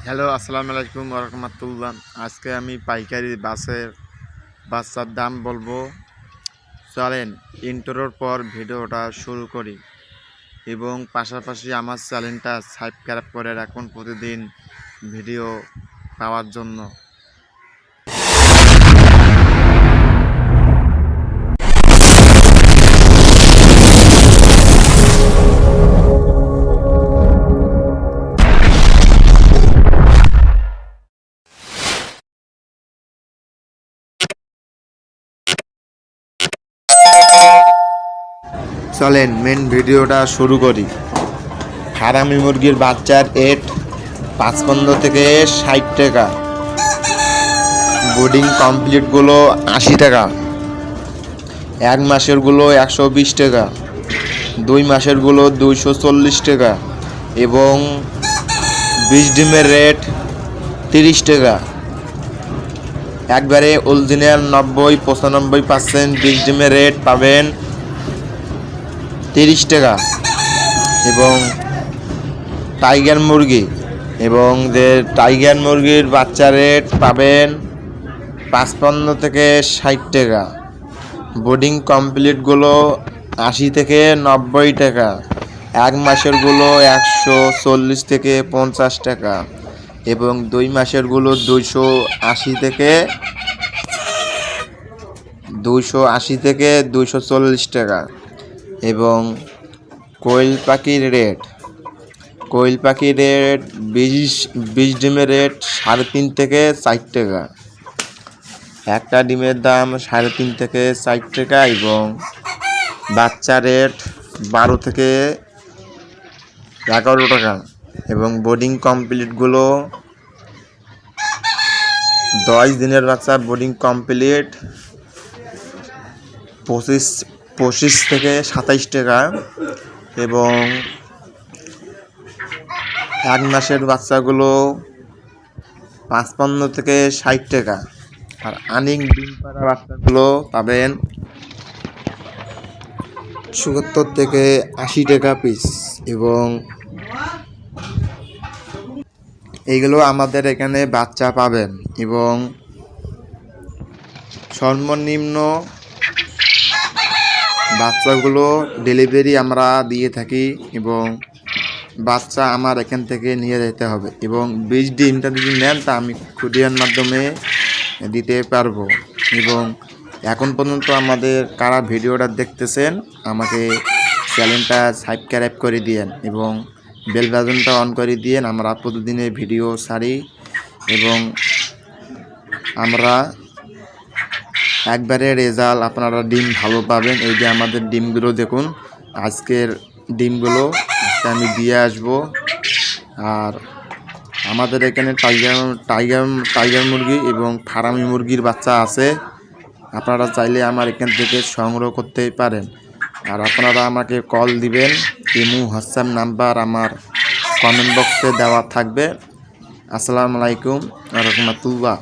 Hello, আসসালামু আলাইকুম রাহমাতুল্লাহ। আজকে আমি পাইকারি বাচ্চার দাম বলবো। চলেন ইন্ট্রোর পর ভিডিওটা শুরু করি এবং পাশাপাশি আমার চ্যানেলটা সাবস্ক্রাইব করে রাখুন প্রতিদিন ভিডিও পাওয়ার জন্য। চলেন মেন ভিডিওটা শুরু করি। ফার্মি মুরগির বাচ্চার রেট 55 থেকে 60 টাকা, বোর্ডিং কমপ্লিটগুলো 80 টাকা, 1 মাসেরগুলো 120 টাকা, 2 মাসেরগুলো 240 টাকা এবং 20 ডিমের রেট 30 টাকা। একবারে অরিজিনাল 90-95% 20 ডিমের রেট পাবেন 30 টাকা। এবং টাইগার মুরগির বাচ্চা রেট পাবেন 55 থেকে 60 টাকা, বোর্ডিং কমপ্লিটগুলো 80 থেকে 90 টাকা, 1 মাসেরগুলো 140 থেকে 50 টাকা এবং 2 মাসেরগুলো 280 থেকে 240 টাকা। এবং কোয়েল পাখির রেট 20 ডিমের রেট 3.5 থেকে 4 টাকা, একটা ডিমের দাম 3.5 থেকে 4 টাকা এবং বাচ্চা রেট 12 থেকে 11 টাকা এবং বোর্ডিং কমপ্লিটগুলো 10 দিনের বাচ্চা বোর্ডিং কমপ্লিট 25 থেকে 27 টাকা এবং 1 মাসের বাচ্চাগুলো 55 থেকে 60 টাকা। আর আনিং ডিম পাড়া বাচ্চাগুলো পাবেন 74 থেকে 80 টাকা পিস এবং এইগুলো আমাদের এখানে বাচ্চা পাবেন এবং সর্বনিম্ন বাচ্চাগুলো ডেলিভারি আমরা দিয়ে থাকি এবং বাচ্চা আমার এখান থেকে নিয়ে যেতে হবে এবং 20 ডিমটা যদি নেন তা আমি কুরিয়ার মাধ্যমে দিতে পারবো। এবং এখন পর্যন্ত আমাদের কারা ভিডিওটা দেখতেছেন আমাকে চ্যানেলটা সাবস্ক্রাইব করে দিয়েন এবং বেল বাটনটা অন করে দিয়েন। আমরা প্রতিদিনের ভিডিও ছাড়ি এবং আমরা একবারে রেজাল্ট আপনারা ডিম ভালো পাবেন। এই যে আমাদের ডিমগুলো দেখুন, আজকের ডিমগুলো আমি দিয়ে আসব। আর আমাদের এখানে টাইগার মুরগি এবং ফার্মি মুরগির বাচ্চা আছে, আপনারা চাইলে আমার এখান থেকে সংগ্রহ করতে পারেন। আর আপনারা আমাকে কল দিবেন, ইমো হোয়াটসঅ্যাপ নাম্বার আমার কমেন্ট বক্সে দেওয়া থাকবে। আসসালামু আলাইকুম রাহমাতুল্লাহ।